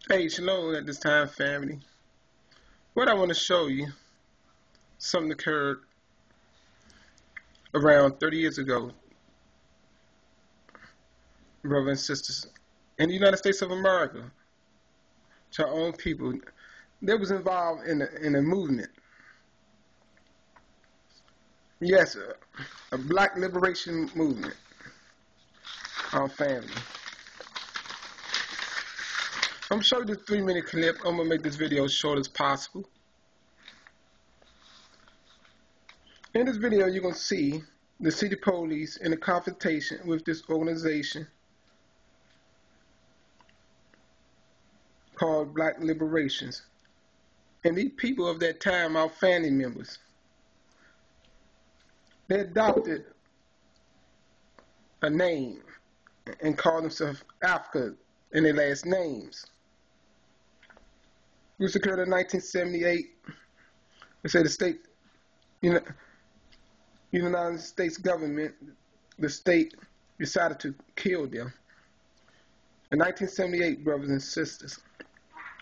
Hey, shalom at this time, family. What I want to show you, something occurred around 30 years ago, brothers and sisters, in the United States of America, to our own people. They was involved in a movement. Yes, a black liberation movement, our family. I'm going to show you the 3-minute clip. I'm going to make this video as short as possible. In this video, you're going to see the city police in a confrontation with this organization called Black Liberations. And these people of that time, our family members, they adopted a name and called themselves Africa in their last names. This occurred in 1978. They say the state, United States government, the state decided to kill them. In 1978, brothers and sisters.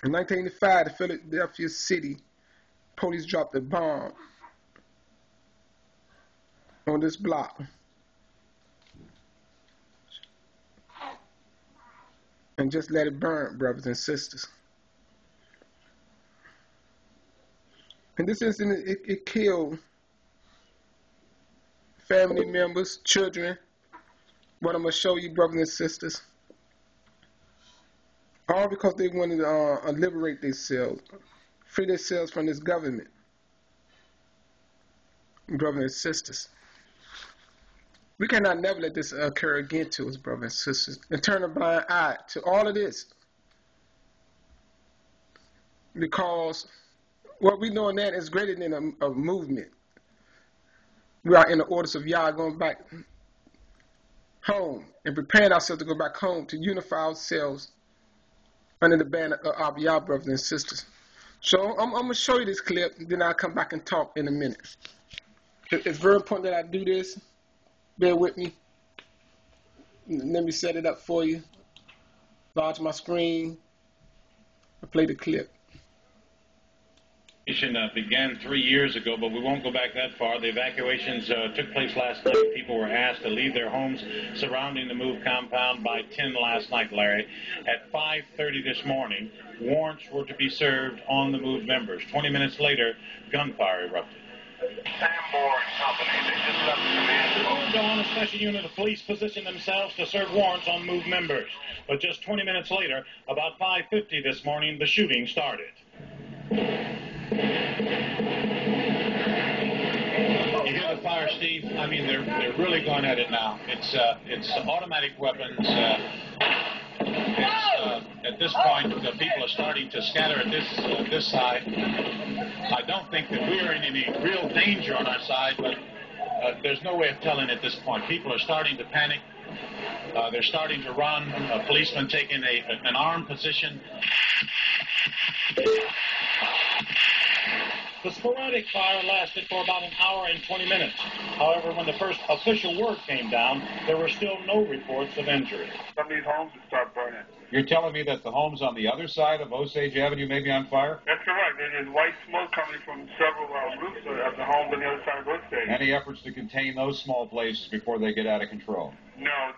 In 1985, the Philadelphia city police dropped a bomb on this block. And just let it burn, brothers and sisters. In this incident, it killed family members, children. What I'm going to show you, brothers and sisters. All because they wanted to liberate themselves, free themselves from this government. Brothers and sisters. We cannot never let this occur again to us, brothers and sisters, and turn a blind eye to all of this. Because what we know in that is greater than a movement. We are in the orders of Yah going back home and preparing ourselves to go back home to unify ourselves under the banner of Yah, brothers and sisters. So I'm going to show you this clip, then I'll come back and talk in a minute. It's very important that I do this. Bear with me. Let me set it up for you. Large my screen. I'll play the clip. Began 3 years ago, but we won't go back that far. The evacuations took place last night. People were asked to leave their homes surrounding the MOVE compound by 10 last night, Larry. At 5:30 this morning, warrants were to be served on the MOVE members. 20 minutes later, gunfire erupted. Sanborn Company, they just left the command post. On a special unit of police positioned themselves to serve warrants on MOVE members. But just 20 minutes later, about 5:50 this morning, the shooting started. You hear the fire, Steve? I mean, they're really going at it now. It's automatic weapons. At this point, people are starting to scatter at this side. I don't think that we're in any real danger on our side, but there's no way of telling at this point. People are starting to panic. They're starting to run. Policemen taking an armed position. The sporadic fire lasted for about an hour and 20 minutes. However, when the first official word came down, there were still no reports of injury. Some of these homes will start burning. You're telling me that the homes on the other side of Osage Avenue may be on fire? That's correct. There's white smoke coming from several roofs of the homes on the other side of Osage. Any efforts to contain those small places before they get out of control? No,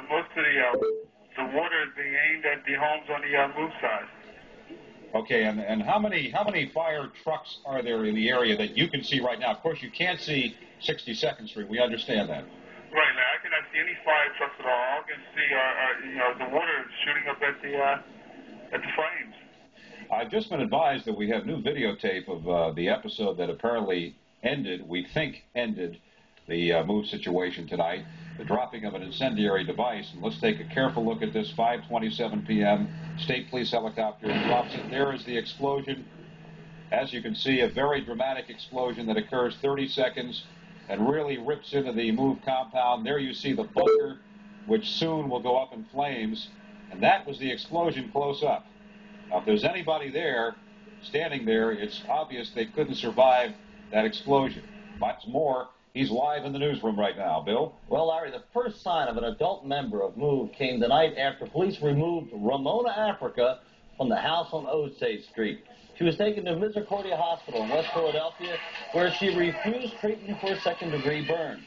most of the water is being aimed at the homes on the move side. Okay, and how many fire trucks are there in the area that you can see right now? Of course, you can't see 62nd Street. We understand that. Right, now I cannot see any fire trucks at all. All I can see are the water shooting up at the flames. I've just been advised that we have new videotape of the episode that apparently ended, we think ended, the MOVE situation tonight, the dropping of an incendiary device. And let's take a careful look at this. 5:27 p.m. State Police helicopter drops it. There is the explosion. As you can see, a very dramatic explosion that occurs 30 seconds and really rips into the MOVE compound. There you see the bunker, which soon will go up in flames. And that was the explosion close up. Now, if there's anybody there, standing there, it's obvious they couldn't survive that explosion. What's more, he's live in the newsroom right now. Bill? Well, Larry, the first sign of an adult member of MOVE came tonight after police removed Ramona Africa from the house on Osage Street. She was taken to Misericordia Hospital in West Philadelphia, where she refused treatment for a second-degree burn.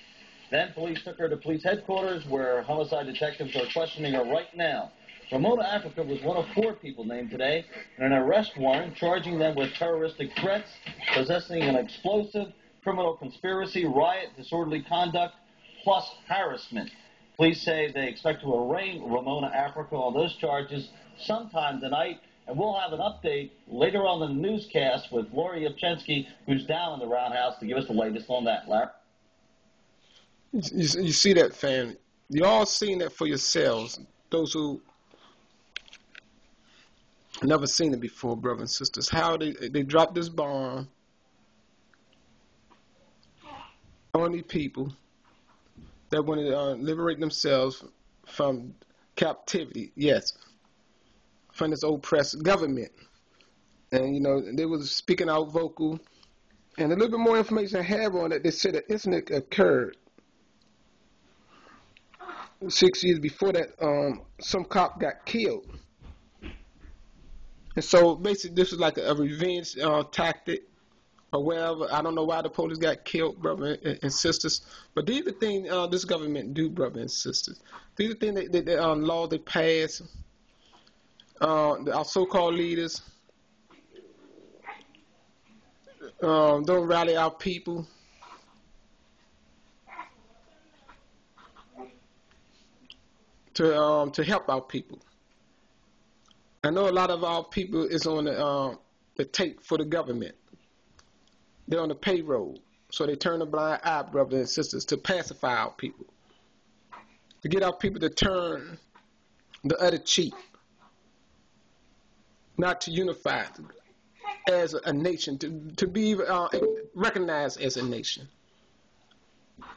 Then police took her to police headquarters, where homicide detectives are questioning her right now. Ramona Africa was one of 4 people named today in an arrest warrant charging them with terroristic threats, possessing an explosive, criminal conspiracy, riot, disorderly conduct, plus harassment. Police say they expect to arraign Ramona Africa on those charges sometime tonight, and we'll have an update later on in the newscast with Lori Yupchensky, who's down in the roundhouse, to give us the latest on that. Larry? You see that, fam? You all seen that for yourselves. Those who never seen it before, brothers and sisters. How they dropped this bomb on these people that want to liberate themselves from captivity. Yes, from this oppressed government. And, you know, they was speaking out vocal. And a little bit more information I have on it, they said the incident occurred 6 years before that. Some cop got killed. And so basically this was like a revenge tactic or whatever. I don't know why the police got killed, brothers and sisters. But these are the things this government do, brothers and sisters. These are the things that laws they pass. Our so-called leaders don't rally our people. To help our people. I know a lot of our people is on the tape for the government. They're on the payroll. So they turn a blind eye, brothers and sisters, to pacify our people. To get our people to turn the other cheek. Not to unify as a nation, to be recognized as a nation.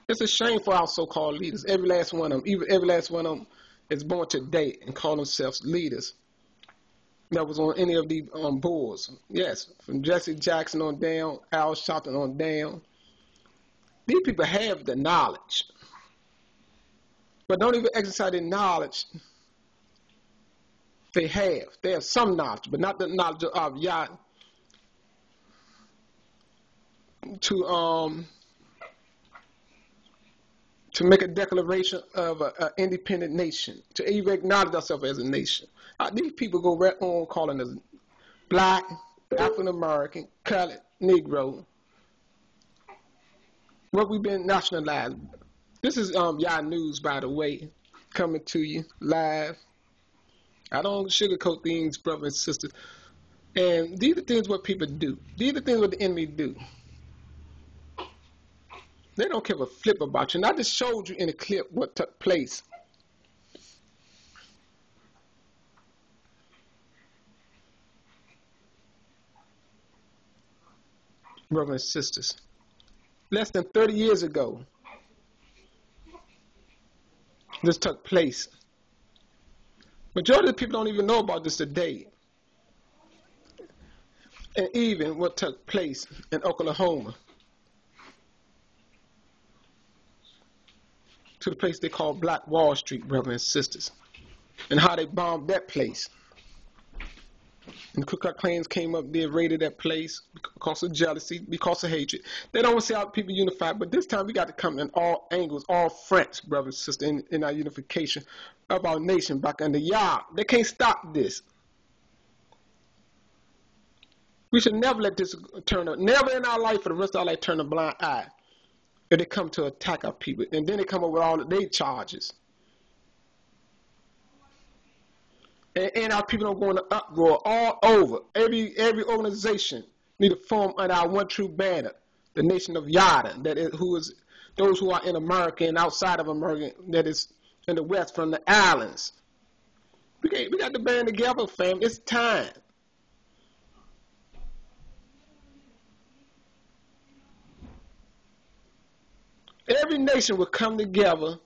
It's a shame for our so-called leaders. Every last one of them, every last one of them is born today and call themselves leaders. That was on any of the boards. Yes, from Jesse Jackson on down, Al Sharpton on down. These people have the knowledge, but don't even exercise the knowledge they have. They have some knowledge, but not the knowledge of Yah to make a declaration of an independent nation, to even acknowledge ourselves as a nation. These people go right on calling us black, African American, colored, Negro. What we've been nationalized. This is Yah News, by the way, coming to you live. I don't sugarcoat things, brothers and sisters. And these are things what people do. These are things what the enemy do. They don't give a flip about you. And I just showed you in a clip what took place. Brothers and sisters. Less than 30 years ago, this took place. Majority of the people don't even know about this today. And even what took place in Oklahoma. To the place they call Black Wall Street, brothers and sisters. And how they bombed that place. And the Ku Klux Klans came up there, raided that place because of jealousy, because of hatred. They don't want to see our people unified, but this time we got to come in all angles, all fronts, brothers and sisters, in our unification of our nation back under Yah. They can't stop this. We should never let this turn up, never in our life for the rest of our life turn a blind eye if they come to attack our people. And then they come up with all of their charges. And our people don't go in an uproar all over. Every organization need to form under our one true banner, the nation of Yada, who is those who are in America and outside of America, that is in the West from the islands. We got to band together, fam. It's time. Every nation will come together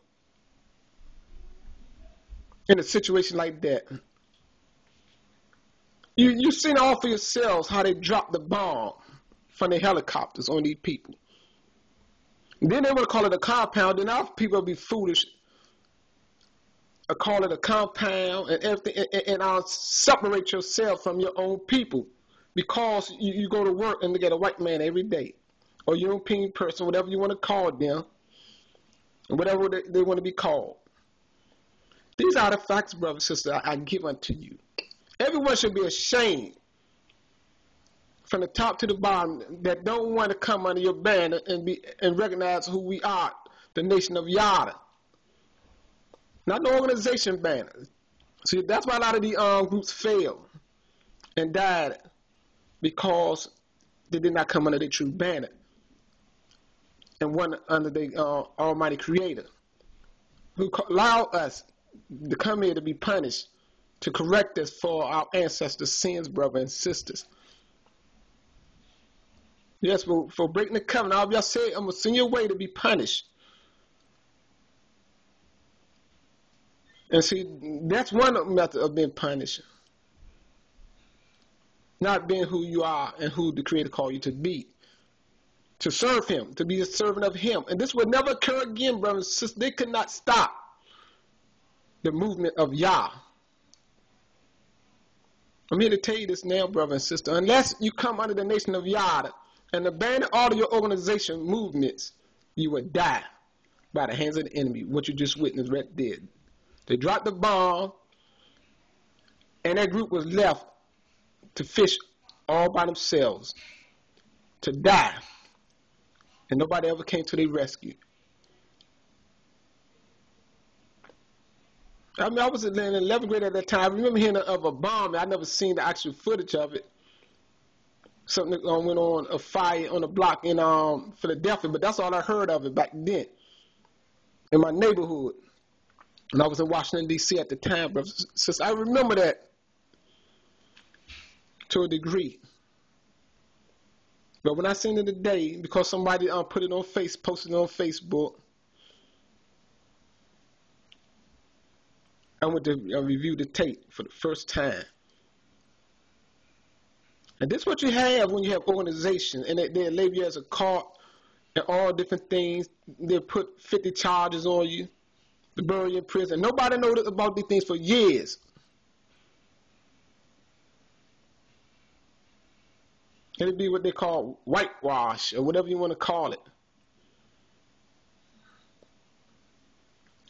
in a situation like that. You've seen all for yourselves how they dropped the bomb from the helicopters on these people. And then they want to call it a compound, and our people will be foolish call it a compound and everything, and separate yourself from your own people, because you go to work and look at a white man every day, or European person, whatever you want to call them, or whatever they want to be called. These are the facts, brother and sister, I give unto you. Everyone should be ashamed, from the top to the bottom, that don't want to come under your banner and recognize who we are, the nation of Yada. Not the organization banner. See, that's why a lot of these groups failed and died, because they did not come under the true banner and one under the Almighty Creator, who allowed us to come here to be punished, to correct us for our ancestors' sins, brothers and sisters. Yes, for breaking the covenant, all y'all say, I'm going to send you away to be punished. And see, that's one method of being punished. Not being who you are and who the Creator called you to be. To serve Him, to be a servant of Him. And this will never occur again, brothers and sisters. They could not stop the movement of Yah. I'm here to tell you this now, brother and sister. Unless you come under the nation of Yah and abandon all of your organization movements, you will die by the hands of the enemy, what you just witnessed right there. They dropped the bomb, and that group was left to fish all by themselves, to die, and nobody ever came to their rescue. I mean, I was in 11th grade at that time. I remember hearing of a bomb. I never seen the actual footage of it. Something that went on, a fire on a block in Philadelphia, but that's all I heard of it back then in my neighborhood. And I was in Washington, D.C. at the time, brother. Since I remember that to a degree. But when I seen it today, because somebody posted it on Facebook, I went to review the tape for the first time. And this is what you have when you have organization, and they label you as a cult and all different things. They put 50 charges on you, to bury you in prison. Nobody knows about these things for years. It'd be what they call whitewash, or whatever you want to call it.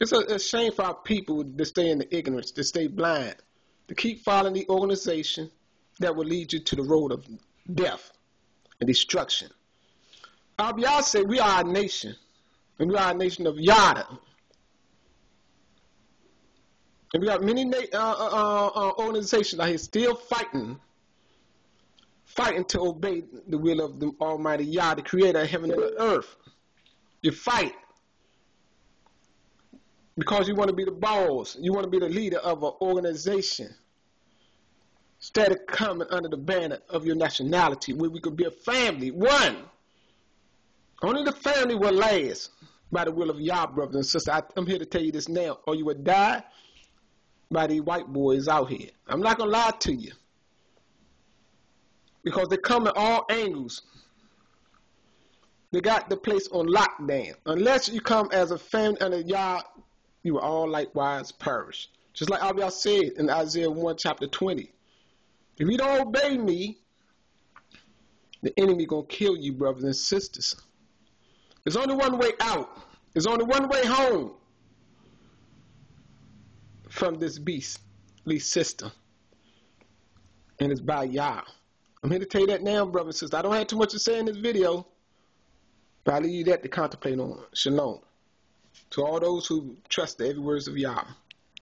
It's a shame for our people to stay in the ignorance, to stay blind, to keep following the organization that will lead you to the road of death and destruction. Y'all say we are a nation, and we are a nation of Yada. And we got many organizations out here still fighting to obey the will of the Almighty Yah, the Creator of heaven and the earth. You fight because you want to be the boss. You want to be the leader of an organization. Instead of coming under the banner of your nationality, where we could be a family, one. Only the family will last by the will of Yah, brothers and sisters. I'm here to tell you this now, or you would die by these white boys out here. I'm not going to lie to you, because they come at all angles. They got the place on lockdown. Unless you come as a family under Yah, you will all likewise perish. Just like Abiyah said in Isaiah 1 chapter 20. If you don't obey me, the enemy going to kill you, brothers and sisters. There's only one way out. There's only one way home from this beastly system. And it's by Yah. I'm here to tell you that now, brothers and sisters. I don't have too much to say in this video, but I leave you that to contemplate on. Shalom. To all those who trust the every words of Yah.